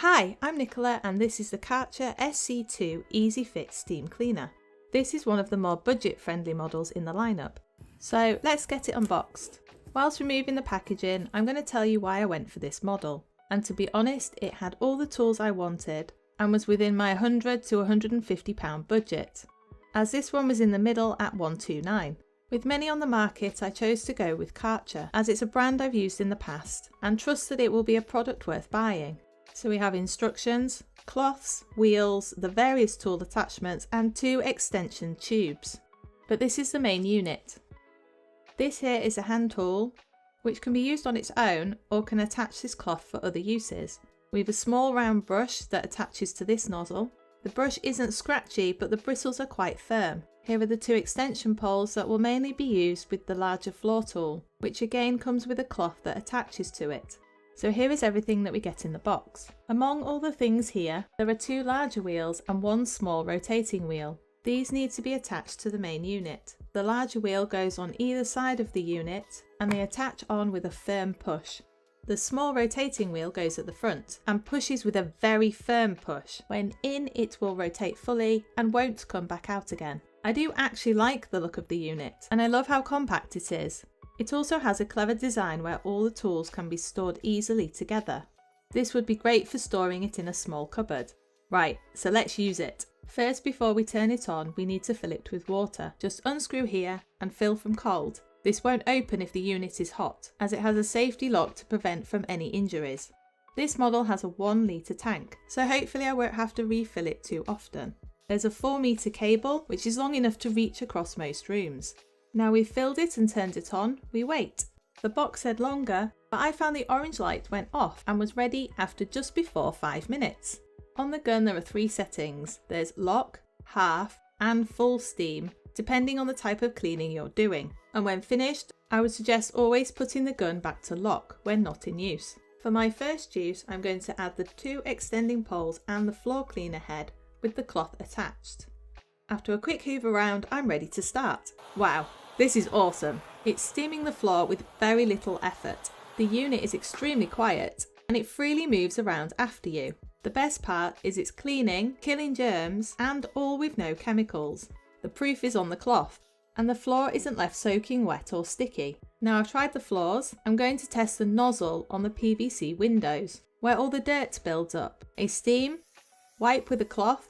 Hi, I'm Nicola and this is the Kärcher SC2 EasyFix Steam Cleaner. This is one of the more budget-friendly models in the lineup. So let's get it unboxed. Whilst removing the packaging, I'm going to tell you why I went for this model. And to be honest, it had all the tools I wanted and was within my £100 to £150 budget, as this one was in the middle at £129. With many on the market, I chose to go with Kärcher as it's a brand I've used in the past and trust that it will be a product worth buying. So we have instructions, cloths, wheels, the various tool attachments and 2 extension tubes. But this is the main unit. This here is a hand tool, which can be used on its own or can attach this cloth for other uses. We have a small round brush that attaches to this nozzle. The brush isn't scratchy, but the bristles are quite firm. Here are the 2 extension poles that will mainly be used with the larger floor tool, which again comes with a cloth that attaches to it. So here is everything that we get in the box. Among all the things here, there are 2 larger wheels and 1 small rotating wheel. These need to be attached to the main unit. The larger wheel goes on either side of the unit and they attach on with a firm push. The small rotating wheel goes at the front and pushes with a very firm push. When in, it will rotate fully and won't come back out again. I do actually like the look of the unit and I love how compact it is. It also has a clever design where all the tools can be stored easily together. This would be great for storing it in a small cupboard. Right, so let's use it. First, before we turn it on, we need to fill it with water. Just unscrew here and fill from cold. This won't open if the unit is hot, as it has a safety lock to prevent from any injuries. This model has a 1 litre tank, so hopefully I won't have to refill it too often. There's a 4 metre cable, which is long enough to reach across most rooms. Now we've filled it and turned it on, we wait. The box said longer, but I found the orange light went off and was ready after just before 5 minutes. On the gun there are 3 settings. There's lock, half and full steam, depending on the type of cleaning you're doing. And when finished, I would suggest always putting the gun back to lock when not in use. For my first use, I'm going to add the 2 extending poles and the floor cleaner head with the cloth attached. After a quick hoover around, I'm ready to start. Wow, this is awesome. It's steaming the floor with very little effort. The unit is extremely quiet and it freely moves around after you. The best part is it's cleaning, killing germs and all with no chemicals. The proof is on the cloth and the floor isn't left soaking wet or sticky. Now I've tried the floors, I'm going to test the nozzle on the PVC windows where all the dirt builds up. A steam, wipe with a cloth,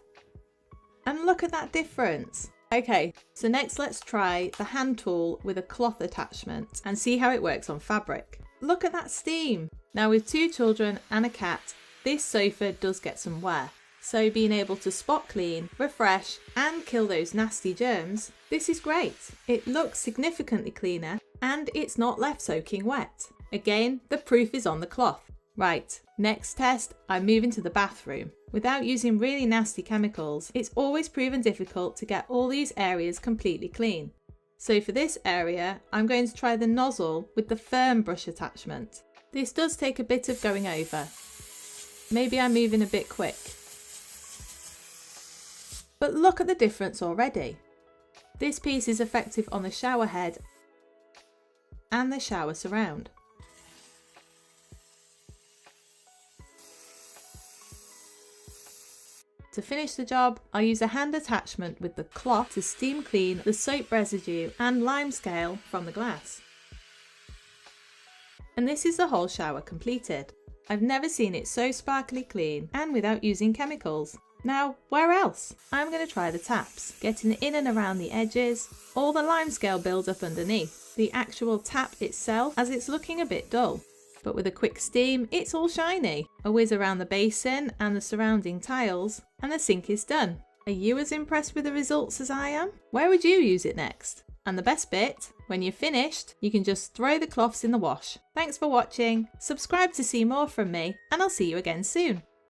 and look at that difference. Okay, so next let's try the hand tool with a cloth attachment and see how it works on fabric. Look at that steam. Now with 2 children and a cat, this sofa does get some wear. So being able to spot clean, refresh and kill those nasty germs, this is great. It looks significantly cleaner and it's not left soaking wet. Again, the proof is on the cloth. Right, next test, I'm moving to the bathroom. Without using really nasty chemicals, it's always proven difficult to get all these areas completely clean. So for this area, I'm going to try the nozzle with the firm brush attachment. This does take a bit of going over. Maybe I'm moving a bit quick. But look at the difference already. This piece is effective on the shower head and the shower surround. To finish the job, I'll use a hand attachment with the cloth to steam clean the soap residue and lime scale from the glass. And this is the whole shower completed. I've never seen it so sparkly clean and without using chemicals. Now, where else? I'm going to try the taps, getting in and around the edges. All the lime scale builds up underneath. The actual tap itself, as it's looking a bit dull. But with a quick steam, it's all shiny. A whiz around the basin and the surrounding tiles, and the sink is done. Are you as impressed with the results as I am? Where would you use it next? And the best bit, when you're finished, you can just throw the cloths in the wash. Thanks for watching, subscribe to see more from me, and I'll see you again soon.